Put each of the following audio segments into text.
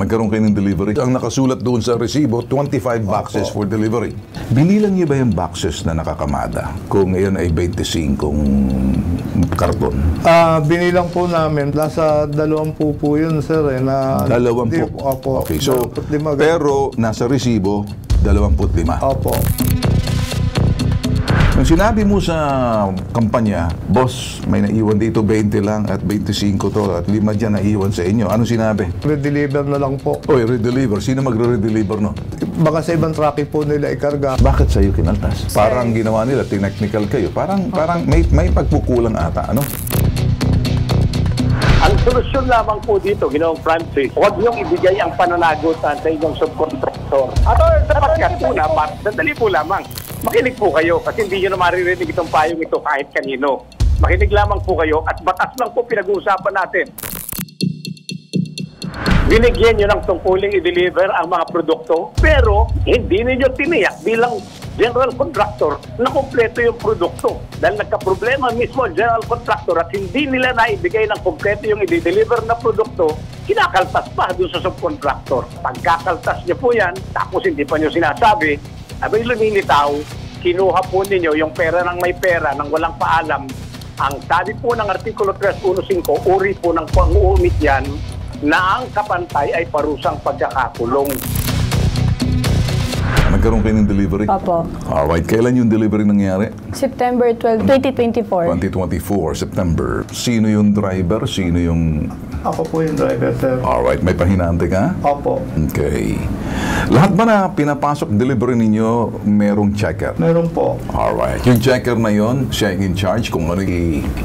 nagkaroon kayo ng delivery. Ang nakasulat doon sa resibo, 25 boxes for delivery. Binilang niyo ba yung boxes na nakakamada? Kung ngayon ay 25 karton. Binilang po namin. Nasa 20 po yun, sir. Na 20? Opo. Okay, so, 25. pero nasa resibo, 25. Opo. Nung sinabi mo sa kampanya, boss, may naiwan dito 20 lang at 25 to at 5 dyan naiwan sa inyo. Ano sinabi? Redeliver na lang po. Oy, redeliver. Sino magre-redeliver no? Baka sa ibang tracking po nila ikarga. Bakit sa'yo kinaltas? Parang ginawa nila, tinechnical kayo. Parang may pagkukulang ata, ano? Ang solusyon lamang po dito, Ginoong Francis, huwag niyong ibigay ang pananagutan sa inyong subcontractor. At dapat yan po na, sandali po lamang. Makinig po kayo kasi hindi nyo na maririnig itong payong ito kahit kanino. Makinig lamang po kayo at batas lang po pinag-uusapan natin. Binigyan nyo ng tungkuling i-deliver ang mga produkto pero hindi ninyo tiniyak bilang general contractor na kumpleto yung produkto. Dahil nagka-problema mismo ang general contractor at hindi nila naibigay ng kumpleto yung i-deliver na produkto, kinakaltas pa doon sa subcontractor. Pagkakaltas nyo po yan, tapos hindi pa nyo sinasabi, abay lumilitaw, kinuha po ninyo yung pera ng may pera nang walang paalam. Ang sabi po ng Artikulo 315, uri po ng pang-uumit yan na ang kapantay ay parusang pagkakakulong. Nagkaroon kayo ng delivery? Opo. Alright. Kailan yung delivery nangyari? September 12, 2024. 2024, September. Sino yung driver? Sino yung... Ako po yung driver, sir. Alright. May pahinante ka? Opo. Okay. Lahat ba na pinapasok delivery ninyo merong checker? Meron po. Alright. Yung checker na yon, siya yung in charge kung ano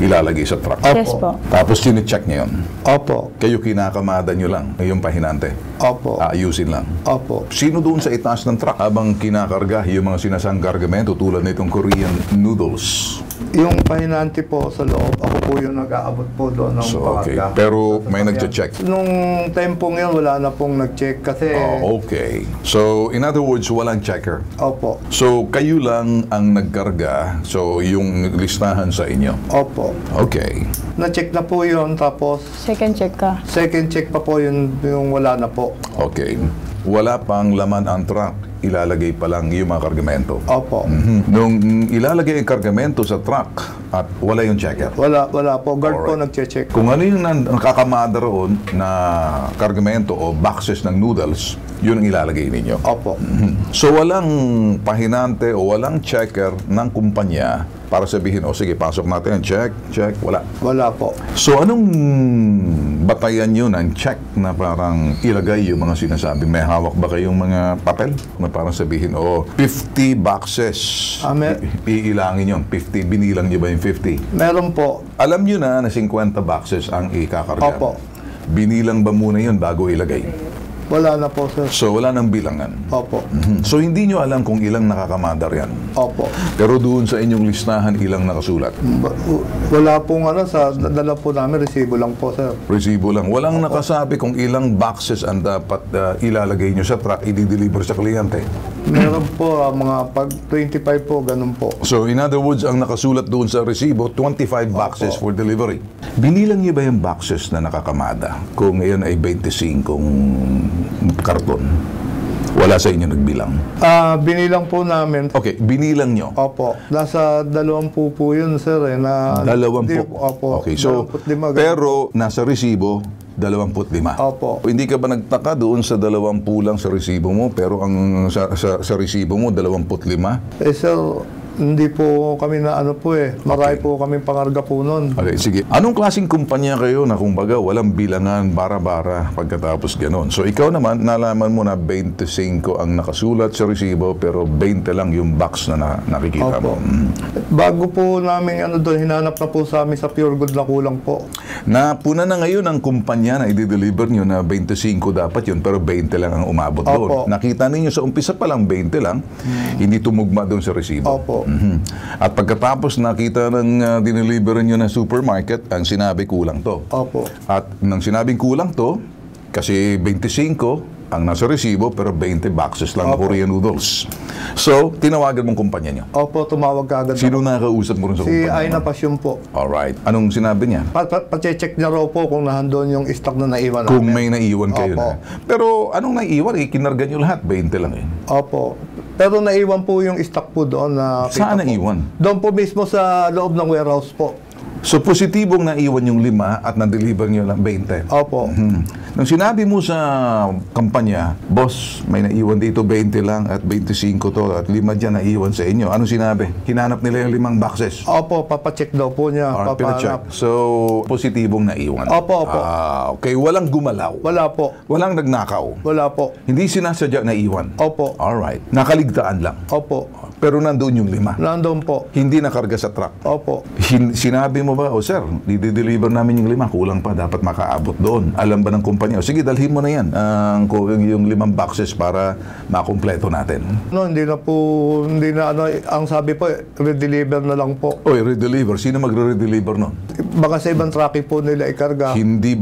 ilalagay sa truck. Yes po. Tapos sino-check niya yun? Opo. Kayo kinakamada nyo lang, yung pahinante. Opo. Ayusin lang. Opo. Sino doon sa itaas ng truck habang kinakarga yung mga sinasang kargamento tulad nitong Korean noodles? Yung pahinante po sa loob, ako po yung nag-aabot po doon ng Okay. pakarga. Pero may nagche-check? Nung tempong yun, wala na pong nag-check kasi... Okay. So, in other words, walang checker. Opo. So, kayo lang ang nagkarga. So, yung listahan sa inyo. Opo. Okay. Na-check na po yun, tapos Second check ka. second check pa po yung wala na po. Okay. Wala pang laman ang truck. Ilalagay pa lang yung mga kargamento. Opo. Nung ilalagay ang kargamento sa truck at wala yung checker. Wala po. Guard po Alright. nag-check. Kung ano yung nakakamada roon na kargamento o boxes ng noodles, yun ang ilalagay ninyo. Opo. So walang pahinante o walang checker ng kumpanya para sabihin, o sige, pasok natin, check, wala. Wala po. So anong batayan yun ang check na parang ilagay yung mga sinasabi? May hawak ba kayong mga papel na parang sabihin, 50 boxes, iilangin yun, 50, binilang nyo ba yung 50? Meron po. Alam nyo na 50 boxes ang ikakarga. Opo. Binilang ba muna yun bago ilagay? Wala na po, sir. So wala nang bilangan. Opo. So hindi nyo alam kung ilang nakakamadar yan. Opo. Pero doon sa inyong listahan, ilang nakasulat? Wala pong sa dala po namin, resibo lang po, sir. Resibo lang. Walang nakasabi kung ilang boxes ang dapat ilalagay nyo sa truck, i-deliver sa kliyente. Meron po, mga pag 25 po, ganun po. So in other words, ang nakasulat doon sa resibo, 25 boxes for delivery. Binilang nyo ba yung boxes na nakakamada? Kung ngayon ay 25 karton. Wala sa inyo nagbilang? Binilang po namin. Okay, binilang nyo. Opo. Nasa 20 po yun, sir. 20? Opo. Okay, so, 25, pero nasa resibo, 25. Opo. Hindi ka ba nagtaka doon sa 20 lang sa resibo mo, pero ang sa resibo mo, 25? Sir, hindi po kami na marami po kami pangarga po nun. Okay, sige. Anong klaseng kumpanya kayo na kumbaga walang bilangan, bara-bara pagkatapos ganon? So ikaw naman, nalaman mo na 25 ang nakasulat sa resibo pero 20 lang yung box na nakikita mo. Bago po namin doon, hinanap na po sa amin sa Pure Gold na kulang po. Napuna na ngayon ang kumpanya na i-deliver nyo na 25 dapat yun pero 20 lang ang umabot doon. Nakita ninyo sa umpisa pa lang 20 lang, hindi tumugma doon sa resibo. Opo. At pagkatapos nakita ng dineliver nyo na supermarket, ang sinabi kulang to. Opo. At nang sinabing kulang to, kasi 25 ang nasa resibo pero 20 boxes lang Korean noodles. So, tinawagan mong kumpanya niyo. Opo, tumawag ka agad. Sino nakakausap mo rin sa Si kumpanya? Aina Pasyon po. Alright. Anong sinabi niya? Pa-check niya raw po kung nahandon yung stock na naiwan Kung namin. may naiwan kayo Opo. na. Pero anong naiwan? Kinarga niyo lahat. 20 lang yun. Opo. Pero naiwan po yung stock po doon na Saan kita po. naiwan? Doon po mismo sa loob ng warehouse po. So, positibong naiwan yung 5 at na-deliver niyo lang 20. Opo. Nung sinabi mo sa kampanya, boss, may naiwan dito 20 lang at 25 to at 5 dyan naiwan sa inyo. Anong sinabi? Hinanap nila yung 5 boxes. Opo, papacheck daw po niya. Alright, pinacheck. Papahanap. So, positibong naiwan. Opo, opo. Okay, walang gumalaw. Wala po. Walang nagnakaw. Wala po. Hindi sinasadya naiwan. Opo. Alright. Nakaligtaan lang. Opo. Pero nandoon yung 5. Nandun po. Hindi nakarga sa truck. Opo. Sinabi mo ba, sir, di-deliver namin yung 5, kulang pa, dapat makaabot doon. Alam ba ng kumpanya? Sige, dalhin mo na yan, yung 5 boxes para makumpleto natin. No, hindi na ang sabi po, redeliver na lang po. Oy, redeliver. Sino magre-redeliver nun? Baka sa ibang tracking po nila ikarga. Hindi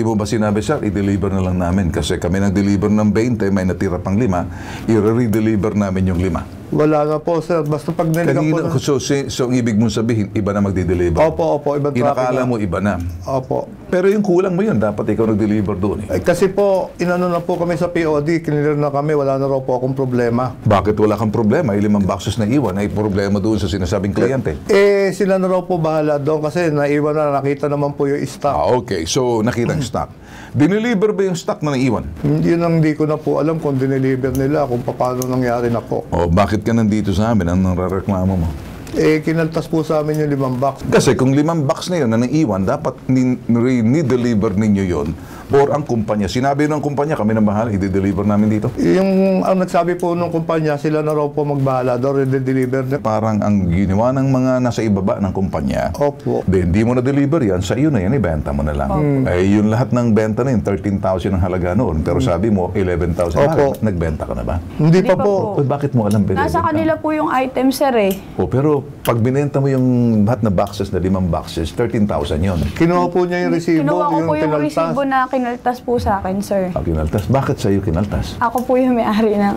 mo ba sinabi, sir, i-deliver na lang namin kasi kami nag-deliver ng 20, may natira pang 5, i-redeliver namin yung 5. Wala na po, sir. Basta pag niligang po Kanina, na. so ang ibig mong sabihin, iba na magde-deliver. Opo, ibang tracking Inakala na. mo, iba na. Opo. Pero yung kulang mo yun, dapat ikaw nag-deliver doon. Eh, kasi po, inano na po kami sa POD, kinilir na kami, wala na raw po akong problema. Bakit wala kang problema? Yung 5 boxes na iwan ay problema doon sa sinasabing kliyente. Eh, sila na raw po bahala doon kasi naiwan na, nakita naman po yung stock. Okay. So, nakita ang stock. Dineliver ba yung stock na naiwan? Yun ang hindi ko na po alam kung dineliver nila, kung paano nangyari na po. O, bakit ka nandito sa amin? Anong narareklamo mo? Eh, kinaltas po sa amin yung 5 box. Kasi kung 5 box na yun na naiwan, dapat ni-deliver ninyo yon or ang kumpanya. Sinabi ng kumpanya, kami na bahala, i-deliver namin dito. Yung ang nagsabi po ng kumpanya, sila na raw po magbahala doon, i-deliver na. Parang ang ginawa ng mga nasa ibaba ng kumpanya, Opo. hindi mo na-deliver yan, sa iyo na yan, ibenta mo na lang. Eh, yung lahat ng benta na yun, 13,000 ang halaga noon. Pero sabi mo, 11,000. Opo. Nagbenta ka na ba? Hindi pa pa po. po. Uy, bakit mo alam binibenta? Nasa kanila po yung item, sir eh. Pero pag binenta mo yung lahat na boxes, na 5 boxes, 13,000 yun. Kinuha po niya yung resibo, Kinuha ko po yung tinaltas. resibo na kinaltas po sa akin, sir. Kinaltas. Bakit sa'yo kinaltas? Ako po yung may-ari ng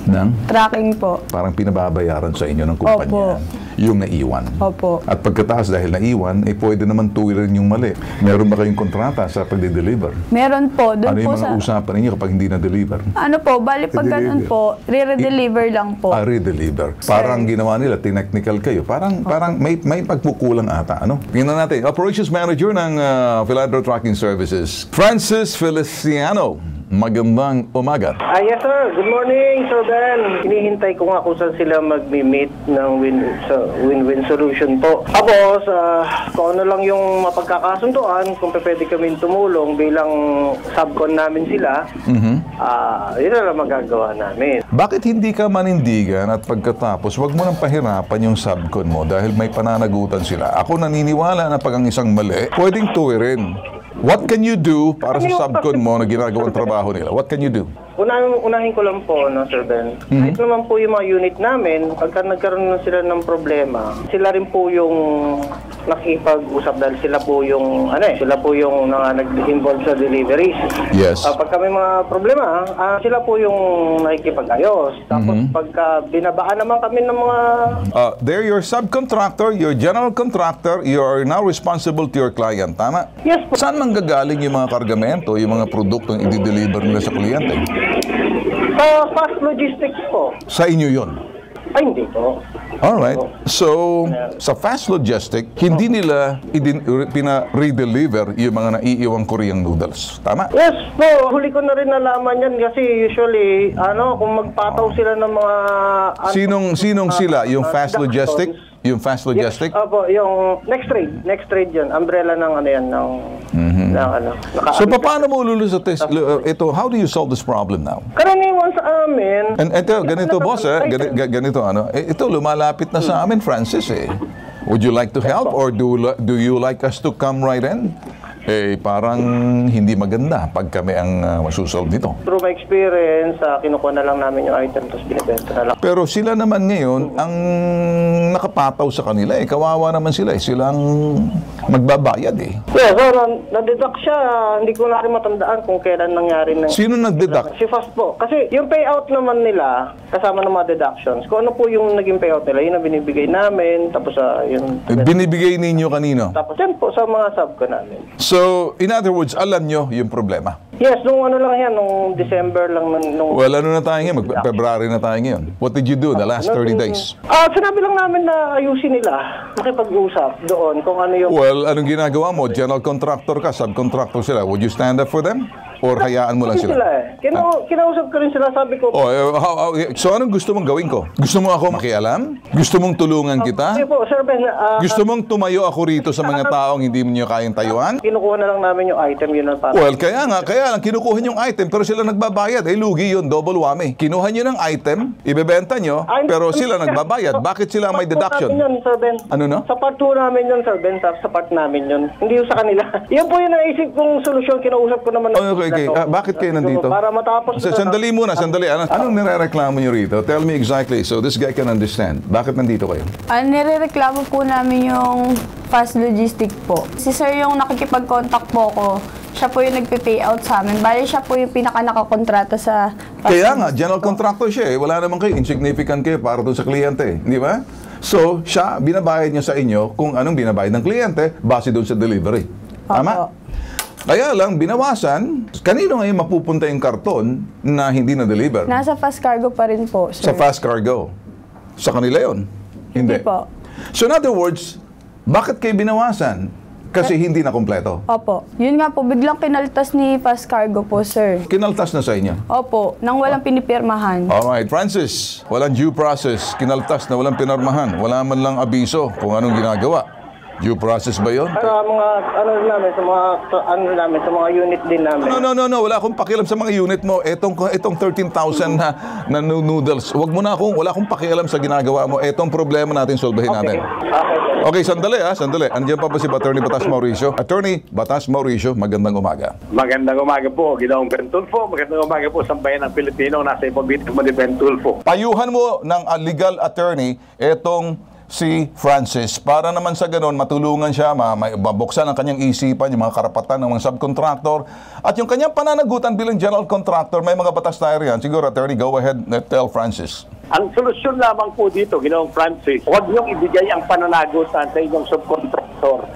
Nang? tracking po. Parang pinababayaran sa inyo ng kumpanya. Opo. Yung naiwan. Opo. At pagkatapos dahil naiwan, pwede naman tuwiran yung mali. Meron ba kayong kontrata sa pag-deliver? Meron po. Doon Ano po yung mga sa... usapan ninyo kapag hindi na-deliver? Ano po, bali pag ganun po, re-deliver lang po. Redeliver. Parang ginawa nila, tinechnical kayo. Parang may pagkukulang ata. Ano? Tingnan natin. Operations Manager ng Philandro Tracking Services, Francis Feliciano. Magandang umaga. Yes sir, good morning Sir Ben. Hinihintay ko nga kung saan sila mag-meet ng win-win solution po. Tapos, kung ano lang yung mapagkakasunduan, kung pwede kami tumulong bilang subcon namin sila, yun na lang magagawa namin. Bakit hindi ka manindigan at pagkatapos wag mo nang pahirapan yung subcon mo dahil may pananagutan sila? Ako naniniwala na pag ang isang mali, pwedeng tuwirin. What can you do para sa subcon mo na ginagawang trabaho nila? What can you do? Unahin ko lang po, no, Sir Ben. Kahit naman po yung mga unit namin, pagka nagkaroon na sila ng problema, sila rin po yung nakipag-usap dahil sila po yung nag-involve sa deliveries. Yes. Pagka may mga problema, sila po yung nakikipag-ayos. Tapos pagka binabaan naman kami ng mga... They're your subcontractor, your general contractor, you are now responsible to your client. Tama? Yes po. Saan manggagaling yung mga kargamento, yung mga produktong i-deliver nila sa kliyente? Sa Fast Logistics po. Sa inyo yon. Ay, hindi po. Alright. So, sa Fast Logistic, hindi nila pina-redeliver yung mga naiiwang Korean noodles. Tama? Yes po. Huli ko na rin nalaman yan kasi usually, kung magpataw sila ng mga... Sinong sila? Yung Fast Logistic? Yung Fast Logistic? Yes, opo, yung next trade yun. Umbrella ng So, paano mo lulusot ito? How do you solve this problem now? Karaniwan sa amin... And ito, ganito boss ganito ito lumalapit na sa amin, Francis Would you like to help or do you like us to come right in? parang hindi maganda pag kami ang masusolve nito. Through my experience, kinukuha na lang namin yung item tapos binibenta na lang. Pero sila naman ngayon, ang nakapataw sa kanila, kawawa naman sila, silang magbabayad Yeah, so na-deduct siya. Hindi ko na rin matandaan kung kailan nangyari na. Sino nag-deduct? Si Fast po. Kasi yung payout naman nila, kasama ng mga deductions, kung ano po yung naging payout nila, yun ang binibigay namin, tapos yun. Binibigay ninyo kanino? Tapos yan po sa mga sub ko namin. So, in other words, alam nyo yung problema. Yes, nung ano lang yan, nung December lang. Well, ano na tayo ngayon? February na tayo ngayon. What did you do the last 30 days? Sinabi lang namin na ayusin nila, makipag-usap doon kung ano yung... Well, anong ginagawa mo? General contractor ka, subcontractor sila. Would you stand up for them? Or hayaan mo lang sila? Kinausap ko rin sila, sabi ko... So anong gusto mong gawin ko? Gusto mo ako makialam? Gusto mong tulungan kita? Sige po, Sir Ben. Gusto mong tumayo ako rito sa mga taong hindi mo nyo kayang tayuan? Kinukuha na lang namin yung item, yun ang para. Well, kaya lang, kinukuha nyo yung item, pero sila nagbabayad. Lugi yun, double whammy. Kinuha nyo ng item, ibebenta nyo, pero sila nagbabayad. Bakit sila may deduction? Yun, Sir Ben. Ano no? Sa part 2 namin yun, Sir Ben. Sa part namin yun. Hindi yung sa kanila. Yun po yung naisip kong solusyon. Kinausap ko naman. Okay. Bakit kayo nandito? Para matapos. Sandali muna. Anong nirereklamo nyo rito? Tell me exactly so this guy can understand. Bakit nandito kayo? Nirereklamo po namin yung Fast Logistic po. Si sir yung nakikipag-contact po ko. Siya po yung nagpe-payout sa amin. Bali, siya po yung pinaka-nakakontrata sa Fast Kaya nga, Logistic general po. contractor siya Wala naman kayo. Insignificant kayo para doon sa kliyente. Di ba? So, siya, binabayad niya sa inyo kung anong binabayad ng kliyente base doon sa delivery. Tama? Opo. Kaya lang, binawasan, kanino ngayon mapupunta yung karton na hindi na-deliver? Nasa Fast Cargo pa rin po, sir. Sa fast cargo. Sa kanila yon? Hindi po. So in other words, bakit kayo binawasan? Kasi hindi na kompleto. Opo. Yun nga po, biglang kinaltas ni Fast Cargo po, sir. Kinaltas na sa inyo. Opo, nang walang pinipirmahan. Alright, Francis, walang due process. Kinaltas na walang pinarmahan. Wala man lang abiso kung anong ginagawa. Due process ba yun? Sa mga sa mga unit din namin. No. Wala akong pakialam sa mga unit mo. Etong 13,000 na noodles. Wala akong pakialam sa ginagawa mo. Etong problema natin, solbahin natin. Okay, sandali. Andiyan pa si Attorney Batas Mauricio. Attorney Batas Mauricio, magandang umaga. Magandang umaga po, Ginoong Bentulfo. Magandang umaga po sa bayan ng Pilipino. Nasa ipabitang mo ni Bentulfo. Payuhan mo ng legal attorney etong si Francis para naman sa ganon matulungan siya, mabuksan ang kanyang isipan, yung mga karapatan ng mga subcontractor at yung kanyang pananagutan bilang general contractor. May mga batas tayo riyan. Siguro, attorney, go ahead and tell Francis. Ang solusyon lamang po dito, Ginoong Francis, huwag niyong ibigay ang pananagutan sa inyong subcontractor.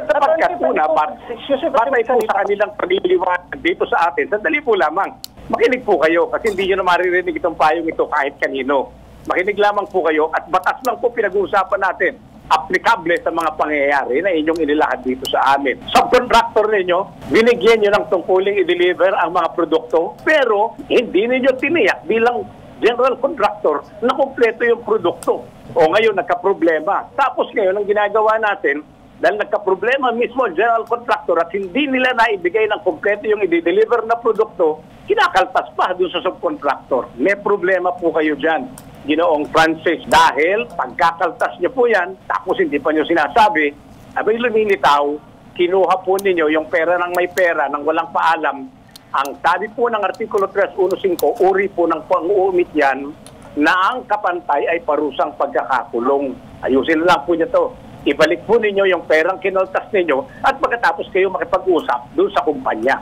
Sapagkat una, batay po sa kanilang pagliliwanag dito sa atin, sandali po lamang. Makinig po kayo kasi hindi nyo na maririnig itong payong ito kahit kanino. Makinig lamang po kayo at batas lang po pinag-uusapan natin. Applicable sa mga pangyayari na inyong inilahad dito sa amin. Subcontractor ninyo, binigyan nyo ng tungkuling i-deliver ang mga produkto, pero hindi ninyo tiniyak bilang general contractor na kumpleto yung produkto. O ngayon, nagka-problema. Tapos ngayon, ang ginagawa natin, dahil nagka-problema mismo general contractor at hindi nila naibigay ng kumpleto yung i-deliver na produkto, kinakaltas pa doon sa subcontractor. May problema po kayo dyan, Ginoong Francis, dahil pagkakaltas niyo po yan, tapos hindi pa niyo sinasabi, abay lumilitaw, kinuha po ninyo yung pera ng may pera nang walang paalam. Ang sabi po ng Artikulo 315, uri po ng pang-uumit yan, na ang kapantay ay parusang pagkakakulong. Ayusin lang po niyo to. Ibalik po ninyo yung perang kinaltas ninyo at pagkatapos kayo makipag-usap doon sa kumpanya.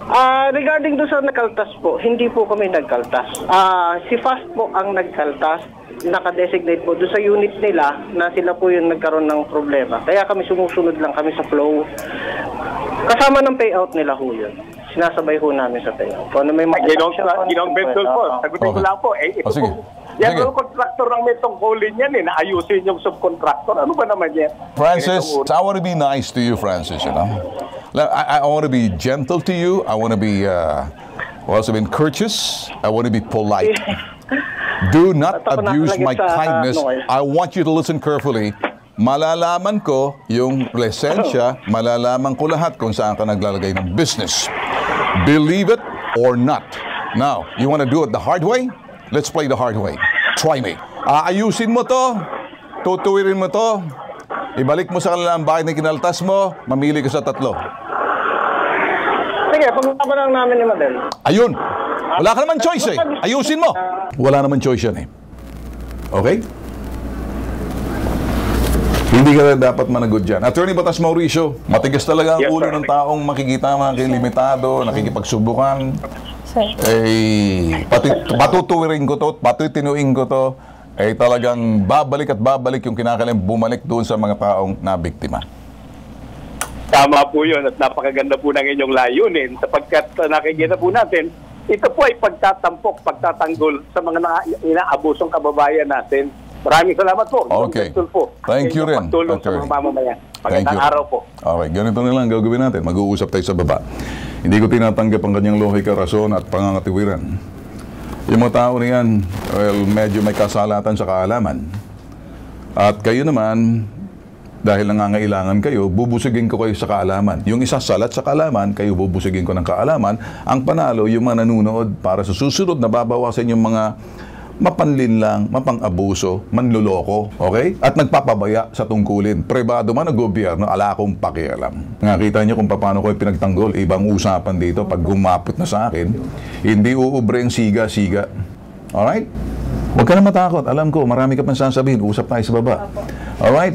Regarding doon sa nakaltas po, hindi po kami nagkaltas. Si Fast po ang nagkaltas. Naka-designate po doon sa unit nila na sila po yung nagkaroon ng problema. Kaya kami sumusunod lang kami sa flow. Kasama ng payout nila ho yun. Sinasabay ho namin sa payout. Kung ano may Ginong Bentol po, sagutin ko lang po. Ito sige. po, general contractor ang may tungkulin yan na ayusin yung subcontractor. Ano ba naman yan? Francis, I want to be nice to you, Francis, you know. I want to be gentle to you. I want to be also be courteous. I want to be polite. Do not abuse my kindness. I want you to listen carefully. Malalaman ko yung lisensya, malalaman ko lahat kung saan ka naglalagay ng business. Believe it or not. Now, you want to do it the hard way? Let's play the hard way. Try me. Aayusin mo to, tutuwirin mo to, ibalik mo sa kanila ang bahay na kinaltas mo, mamili ka sa tatlo. Sige, pag-usapan lang namin ni Madel. Ayun. Wala ka naman choice eh. Ayusin mo. Wala naman choice yan eh. Okay? Hindi ka dapat managot dyan. Attorney Batas Mauricio, matigas talaga ang Yes, ulo sir. ng taong makikita mga limitado, nakikipagsubukan. Sir. Eh, patutuwirin ko to, patutinuin ko to, eh talagang babalik at babalik yung kinakalim bumalik doon sa mga taong nabiktima. Tama po yun at napakaganda po ng inyong layunin sapagkat nakikita po natin, ito po ay pagtatampok, pagtatanggol sa mga inaabusong kababayan natin. Maraming salamat po. Okay. Po, Thank you rin, pagtulong sa Attorney. mga mamamayan. Thank Magandang you. araw po. Okay, ganito na lang gagawin natin. Mag-uusap tayo sa baba. Hindi ko tinatanggap ang kanyang lohika, rason at pangangatiwiran. Yung mga tao na yan, well, medyo may kasalatan sa kaalaman. At kayo naman, dahil nangangailangan kayo, bubusugin ko kayo sa kaalaman. Yung isa salat sa kaalaman, kayo bubusugin ko ng kaalaman. Ang panalo, yung mga nanonood para sa susunod na babawasan yung mga mapanlinlang, mapang-abuso, manluloko, okay? At nagpapabaya sa tungkulin. Pribado man o gobyerno, ala akong pakialam. Nakita niyo kung paano ko pinagtanggol. Ibang usapan dito, pag gumapit na sa akin, hindi uubre ang siga-siga. Alright? Huwag ka na matakot. Alam ko, marami ka pang sasabihin. Usap tayo sa baba. Alright?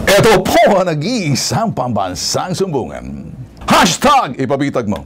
Ito po ang nag-iisang pambansang sumbungan. Hashtag ipabitag mo.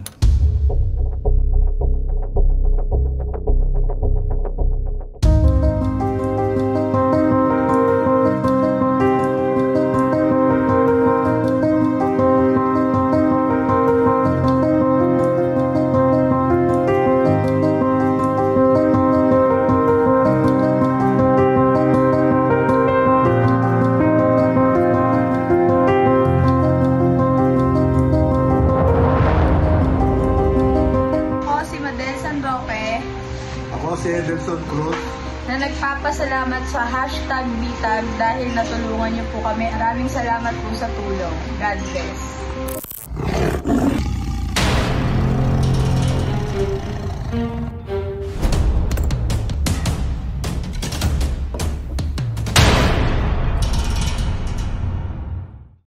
Ako si Madel Sanroque Ako si Edelson Cruz. na nagpapasalamat sa hashtag Bitag dahil natulungan niyo po kami. Maraming salamat po sa tulong. God bless.